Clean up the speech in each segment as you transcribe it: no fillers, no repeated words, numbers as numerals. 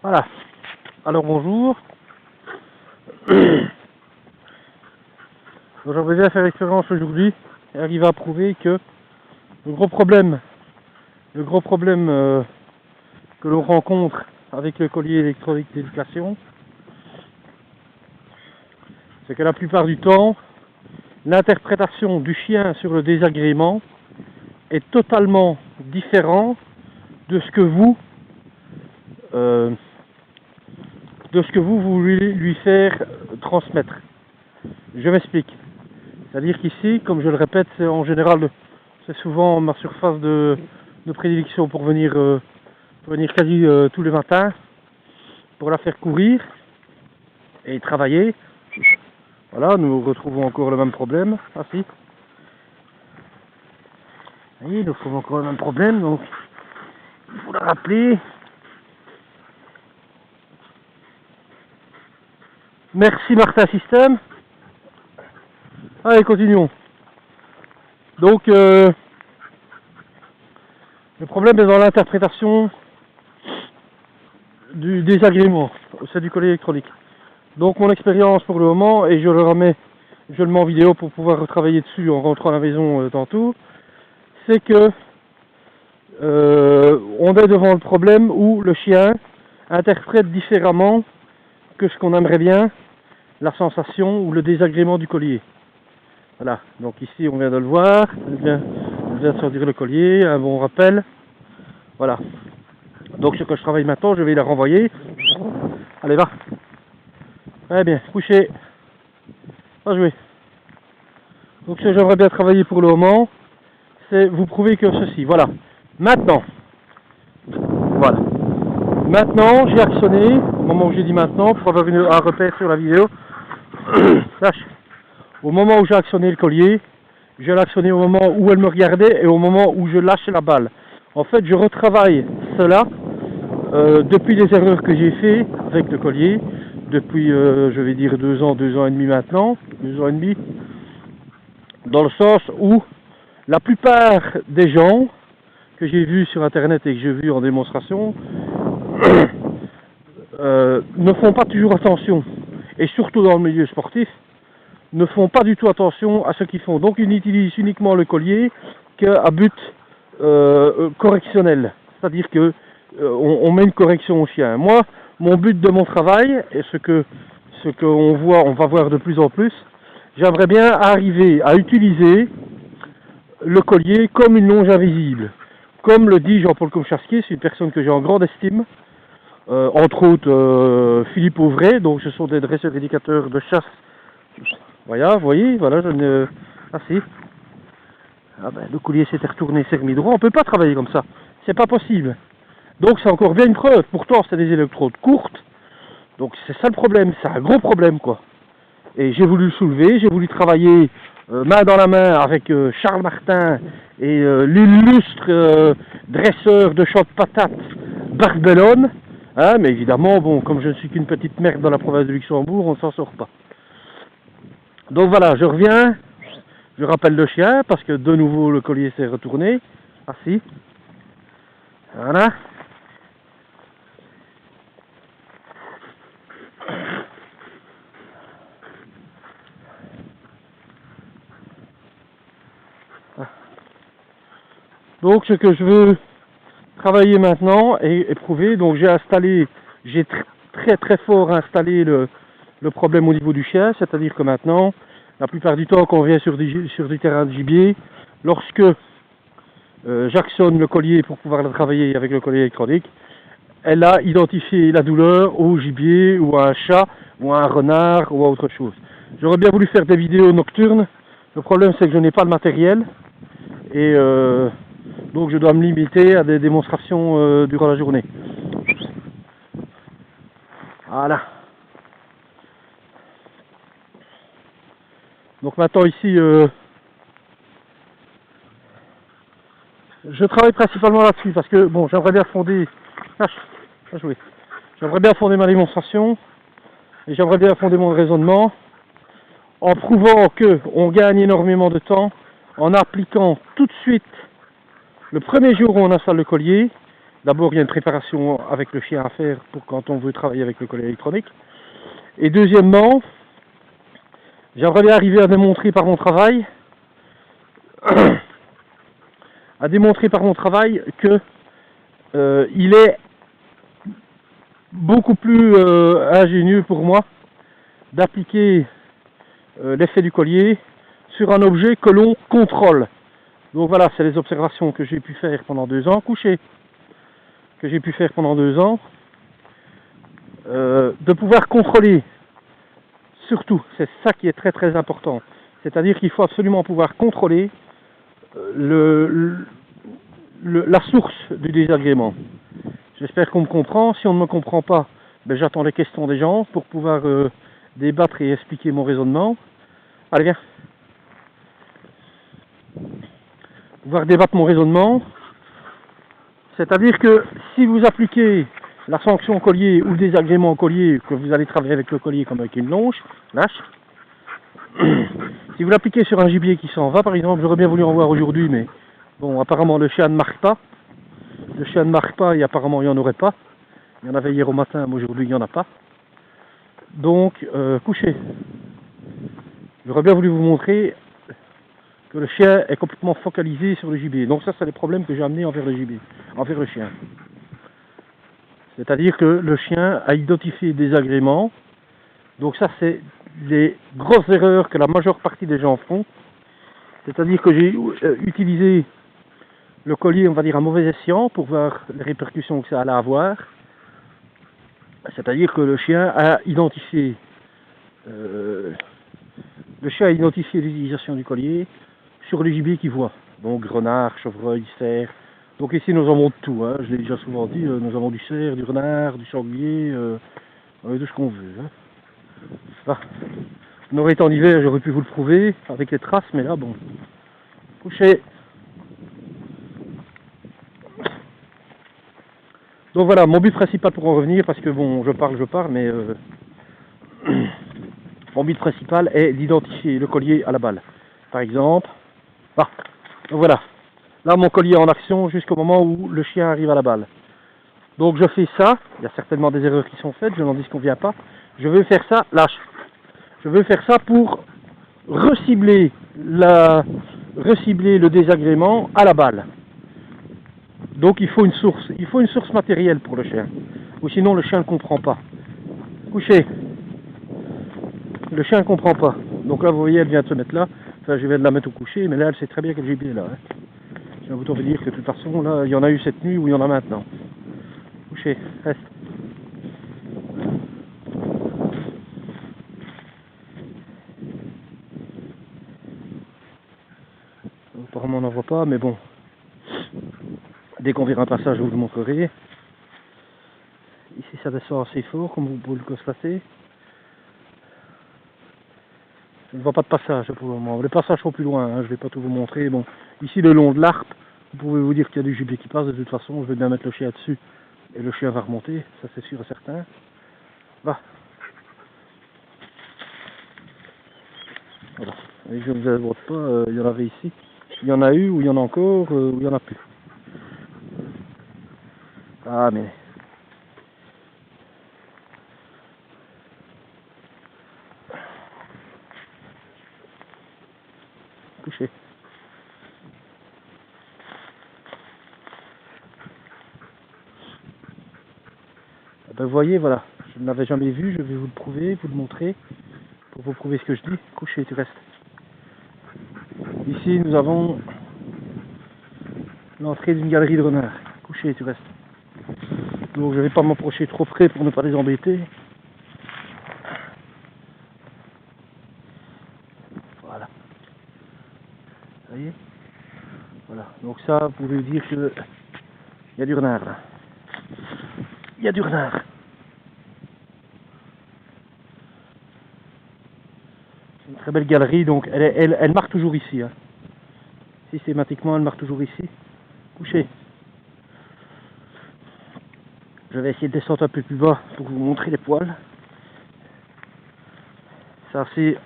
Voilà. Alors bonjour. J'aimerais bien faire l'expérience aujourd'hui et arriver à prouver que le gros problème que l'on rencontre avec le collier électronique d'éducation, c'est que la plupart du temps, l'interprétation du chien sur le désagrément est totalement différente de ce que vous voulez lui faire transmettre. Je m'explique. C'est-à-dire qu'ici, comme je le répète, c'est en général, c'est souvent ma surface de prédilection pour venir quasi tous les matins, pour la faire courir et travailler. Voilà, nous retrouvons encore le même problème. Ah si. Oui, nous retrouvons encore le même problème, donc il faut la rappeler. Merci Martin Système. Allez, continuons. Donc, le problème est dans l'interprétation du désagrément, c'est du collier électronique. Donc, mon expérience pour le moment, et je le mets en vidéo pour pouvoir retravailler dessus en rentrant à la maison tantôt, c'est que on est devant le problème où le chien interprète différemment que ce qu'on aimerait bien, la sensation ou le désagrément du collier. Voilà, donc ici on vient de le voir, je viens de sortir le collier, un bon rappel. Voilà. Donc ce que je travaille maintenant, je vais la renvoyer. Allez, va. Très bien, couché. Va jouer. Donc ce que j'aimerais bien travailler pour le moment, c'est vous prouver que ceci. Voilà. Maintenant. Voilà. Maintenant, j'ai actionné, au moment où j'ai dit maintenant, pour avoir un repère sur la vidéo. Lâche. Au moment où j'ai actionné le collier, je l'ai actionné au moment où elle me regardait et au moment où je lâchais la balle. En fait, je retravaille cela depuis les erreurs que j'ai fait avec le collier, depuis, je vais dire 2 ans et demi maintenant, 2 ans et demi, dans le sens où la plupart des gens que j'ai vus sur internet et que j'ai vus en démonstration ne font pas toujours attention, et surtout dans le milieu sportif, ne font pas du tout attention à ce qu'ils font. Donc ils n'utilisent uniquement le collier qu'à but correctionnel, c'est-à-dire que on met une correction au chien. Moi, mon but de mon travail, et ce qu'on voit, on va voir de plus en plus, j'aimerais bien arriver à utiliser le collier comme une longe invisible. Comme le dit Jean-Paul Comcharski, c'est une personne que j'ai en grande estime, entre autres Philippe Auvray, donc ce sont des dresseurs éducateurs de chasse. Voilà, vous voyez, voilà, je ne... Ah si. Ah ben, le collier s'était retourné, s'est remis droit, on peut pas travailler comme ça, c'est pas possible. Donc c'est encore bien une preuve, pourtant c'est des électrodes courtes, donc c'est ça le problème, c'est un gros problème quoi. Et j'ai voulu le soulever, j'ai voulu travailler main dans la main avec Charles Martin et l'illustre dresseur de champ de patates Barbellone, hein, mais évidemment, bon, comme je ne suis qu'une petite merde dans la province de Luxembourg, on ne s'en sort pas. Donc voilà, je reviens, je rappelle le chien, parce que de nouveau le collier s'est retourné, assis, voilà. Donc ce que je veux travailler maintenant et prouver, donc j'ai très fort installé le problème au niveau du chien, c'est-à-dire que maintenant, la plupart du temps quand on vient sur du terrain de gibier, lorsque j'actionne le collier pour pouvoir le travailler avec le collier électronique, elle a identifié la douleur au gibier ou à un chat ou à un renard ou à autre chose. J'aurais bien voulu faire des vidéos nocturnes, le problème c'est que je n'ai pas le matériel et donc je dois me limiter à des démonstrations durant la journée. Voilà. Donc maintenant ici, je travaille principalement là-dessus parce que bon, j'aimerais bien fonder, j'aimerais bien fonder ma démonstration et j'aimerais bien fonder mon raisonnement en prouvant que on gagne énormément de temps en appliquant tout de suite le premier jour où on installe le collier D'abord, il y a une préparation avec le chien à faire pour quand on veut travailler avec le collier électronique. Et deuxièmement, j'aimerais bien arriver à démontrer par mon travail, que il est beaucoup plus ingénieux pour moi d'appliquer l'effet du collier sur un objet que l'on contrôle. Donc voilà, c'est les observations que j'ai pu faire pendant 2 ans, de pouvoir contrôler, surtout, c'est ça qui est très très important, c'est-à-dire qu'il faut absolument pouvoir contrôler la source du désagrément. J'espère qu'on me comprend. Si on ne me comprend pas, ben, j'attends les questions des gens pour pouvoir débattre et expliquer mon raisonnement. Allez, viens. Pouvoir débattre mon raisonnement. C'est-à-dire que si vous appliquez la sanction collier ou le désagrément collier, que vous allez travailler avec le collier comme avec une longe, lâche. Si vous l'appliquez sur un gibier qui s'en va, par exemple, j'aurais bien voulu en voir aujourd'hui, mais bon, apparemment le chien ne marque pas. Le chien ne marque pas et apparemment il n'y en aurait pas. Il y en avait hier au matin, mais aujourd'hui il n'y en a pas. Donc, couchez. J'aurais bien voulu vous montrer que le chien est complètement focalisé sur le gibier. Donc ça, c'est les problèmes que j'ai amenés envers le gibier, envers le chien. C'est-à-dire que le chien a identifié des agréments. Donc ça, c'est les grosses erreurs que la majeure partie des gens font. C'est-à-dire que j'ai utilisé le collier, on va dire, à mauvais escient pour voir les répercussions que ça allait avoir. C'est-à-dire que le chien a identifié l'utilisation du collier sur les gibiers qu'il voit. Donc renard, chevreuil, cerf. Donc ici nous avons de tout, hein. Je l'ai déjà souvent dit, nous avons du cerf, du renard, du sanglier, tout ce qu'on veut. Hein. Enfin, on aurait été en hiver, j'aurais pu vous le prouver avec les traces, mais là bon. Couché. Donc voilà, mon but principal pour en revenir, parce que bon, je parle, mais mon but principal est d'identifier le collier à la balle. Par exemple, donc voilà, là mon collier est en action jusqu'au moment où le chien arrive à la balle. Donc je fais ça, il y a certainement des erreurs qui sont faites, je n'en disconviens pas. Je veux faire ça, lâche. Je veux faire ça pour recibler le désagrément à la balle. Donc il faut une source matérielle pour le chien. Ou sinon le chien ne comprend pas. Couché. Le chien ne comprend pas. Donc là vous voyez elle vient de se mettre là. Enfin je viens de la mettre au coucher, mais là elle sait très bien que le gibier est là. Hein. Je vais vous dire que de toute façon là il y en a eu cette nuit ou il y en a maintenant. Couché, reste. Apparemment on n'en voit pas, mais bon. Dès qu'on verra un passage, je vous le montrerai. Ici ça descend assez fort, comme vous pouvez le constater. Je ne vois pas de passage pour le moment. Les passages sont plus loin, hein. Je ne vais pas tout vous montrer. Bon, ici le long de l'arpe, vous pouvez vous dire qu'il y a du gibier qui passe. De toute façon, je vais bien mettre le chien dessus et le chien va remonter, ça c'est sûr et certain. Va. Voilà. Et je ne vous avoue pas, il y en avait ici. Il y en a eu, ou il y en a encore, ou il y en a plus. Ah mais... Couché. Ben, vous voyez, voilà. Je ne l'avais jamais vu, je vais vous le prouver, vous le montrer. Pour vous prouver ce que je dis. Couché, tu restes. Ici, nous avons l'entrée d'une galerie de renards. Couché, tu restes. Donc je ne vais pas m'approcher trop près pour ne pas les embêter. Voilà. Vous voyez? Voilà. Donc ça, vous pouvez dire que il y a du renard là. Il y a du renard. C'est une très belle galerie, donc elle marque toujours ici. Hein. Systématiquement, elle marque toujours ici. Couché. Je vais essayer de descendre un peu plus bas pour vous montrer les poils. Ça c'est...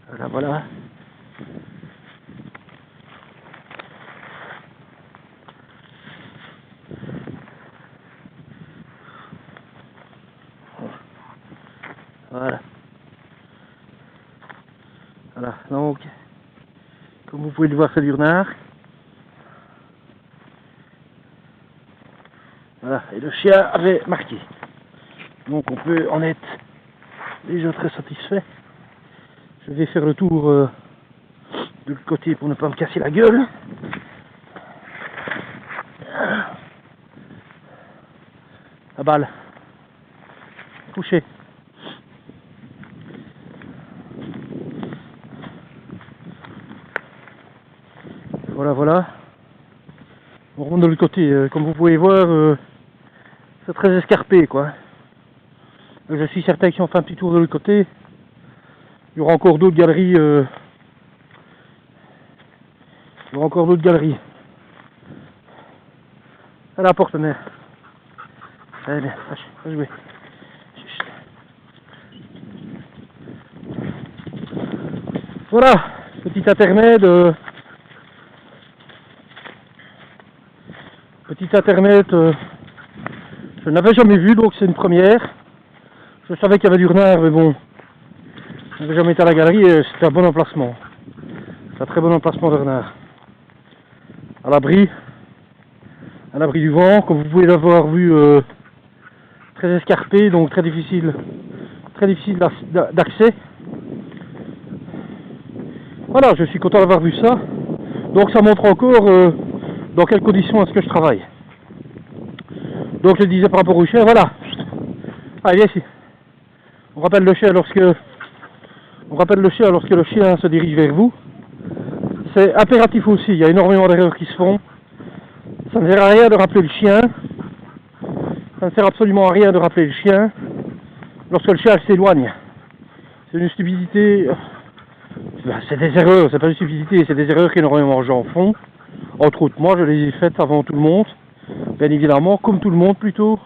Voilà, voilà. Voilà. Voilà, donc, comme vous pouvez le voir, c'est du renard. Voilà, et le chien avait marqué. Donc on peut en être déjà très satisfait. Je vais faire le tour de l'autre côté pour ne pas me casser la gueule. La balle. Couché. Voilà, voilà. On remonte de l'autre côté. Comme vous pouvez voir, c'est très escarpé, quoi. Je suis certain que si on fait un petit tour de l'autre côté, il y aura encore d'autres galeries. Il y aura encore d'autres galeries. À la porte, mère. Allez, bien, va jouer. Voilà, petit intermède. Petit intermède. Je n'avais jamais vu, donc c'est une première. Je savais qu'il y avait du renard, mais bon, je n'avais jamais été à la galerie et c'était un bon emplacement. C'est un très bon emplacement de renard. À l'abri du vent, comme vous pouvez l'avoir vu, très escarpé, donc très difficile d'accès. Voilà, je suis content d'avoir vu ça. Donc ça montre encore dans quelles conditions est-ce que je travaille. Donc je disais par rapport au chien, voilà. Allez, viens ici. On rappelle le chien lorsque le chien se dirige vers vous. C'est impératif aussi, il y a énormément d'erreurs qui se font. Ça ne sert à rien de rappeler le chien. Ça ne sert absolument à rien de rappeler le chien lorsque le chien s'éloigne. C'est une stupidité. C'est des erreurs, c'est pas une stupidité, c'est des erreurs qu'énormément de gens font. Entre autres, moi je les ai faites avant tout le monde. Bien évidemment, comme tout le monde plutôt.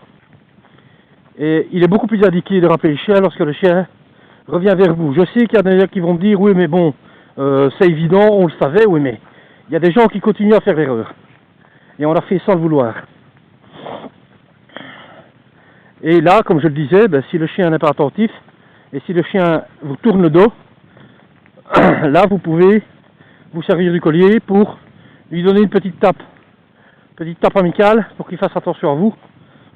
Et il est beaucoup plus indiqué de rappeler le chien lorsque le chien revient vers vous. Je sais qu'il y a des gens qui vont me dire, oui mais bon, c'est évident, on le savait, oui mais il y a des gens qui continuent à faire l'erreur. Et on l'a fait sans le vouloir. Et là, comme je le disais, ben, si le chien n'est pas attentif, et si le chien vous tourne le dos, là vous pouvez vous servir du collier pour lui donner une petite tape amicale pour qu'il fasse attention à vous.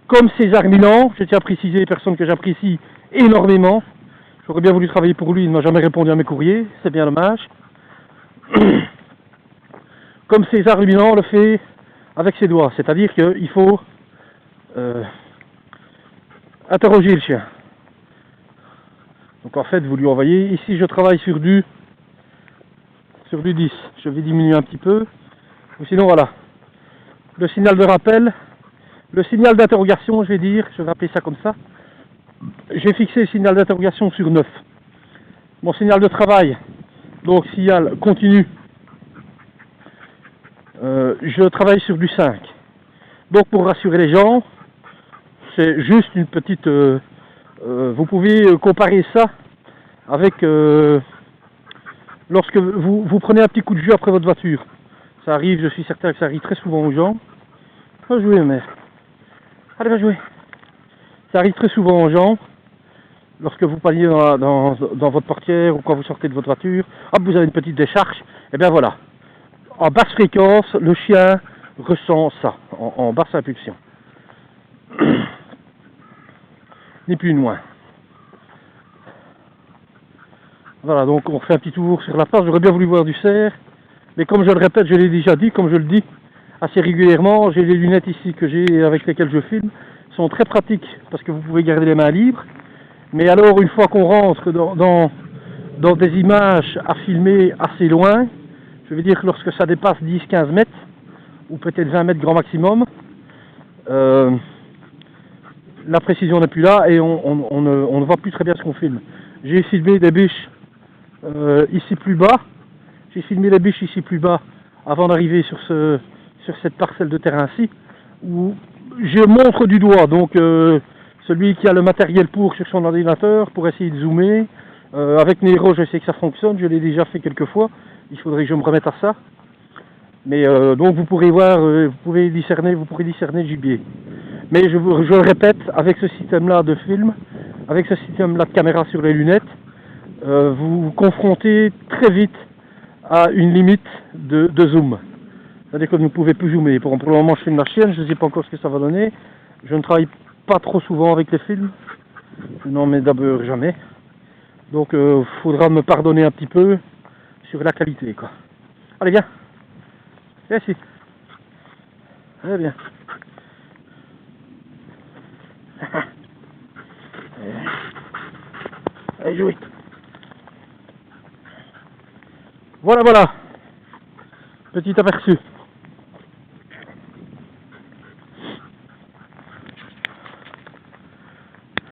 Comme César Milan, je tiens à préciser, personne que j'apprécie énormément. J'aurais bien voulu travailler pour lui, il ne m'a jamais répondu à mes courriers, c'est bien dommage. Comme César Milan le fait avec ses doigts, c'est-à-dire qu'il faut interroger le chien. Donc en fait, vous lui envoyez, ici je travaille sur du 10, je vais diminuer un petit peu, ou sinon voilà, le signal de rappel, le signal d'interrogation, je vais appeler ça comme ça, j'ai fixé le signal d'interrogation sur 9. Mon signal de travail, donc signal continu, je travaille sur du 5. Donc pour rassurer les gens, c'est juste une petite... vous pouvez comparer ça avec... lorsque vous prenez un petit coup de jus après votre voiture. Ça arrive, je suis certain que ça arrive très souvent aux gens. Va jouer, mère. Allez, va jouer. Ça arrive très souvent aux gens. Lorsque vous paliez dans votre portière ou quand vous sortez de votre voiture, hop, vous avez une petite décharge. Et bien voilà. En basse fréquence, le chien ressent ça, en basse impulsion. Ni plus ni moins. Voilà, donc on fait un petit tour sur la place. J'aurais bien voulu voir du cerf, mais comme je le répète, je l'ai déjà dit, comme je le dis assez régulièrement, j'ai les lunettes ici que j'ai avec lesquelles je filme, sont très pratiques parce que vous pouvez garder les mains libres. Mais alors, une fois qu'on rentre dans des images à filmer assez loin, je veux dire que lorsque ça dépasse 10-15 mètres, ou peut-être 20 mètres grand maximum, la précision n'est plus là et on ne voit plus très bien ce qu'on filme. J'ai filmé des biches ici plus bas, avant d'arriver sur cette parcelle de terrain-ci, où je montre du doigt, donc celui qui a le matériel sur son ordinateur, pour essayer de zoomer. Avec Nero, je sais que ça fonctionne, je l'ai déjà fait quelques fois, il faudrait que je me remette à ça. Mais donc vous pourrez voir, vous pourrez discerner le gibier. Mais je le répète, avec ce système-là de film, avec ce système-là de caméra sur les lunettes, vous vous confrontez très vite à une limite de zoom. C'est-à-dire que vous ne pouvez plus zoomer. Pour le moment, je filme la chienne, je ne sais pas encore ce que ça va donner. Je ne travaille pas trop souvent avec les films. Je n'en mets d'abord jamais. Donc, il faudra me pardonner un petit peu sur la qualité, quoi. Allez, viens. Viens ici. Allez, viens. Allez, jouez. Voilà, voilà. Petit aperçu.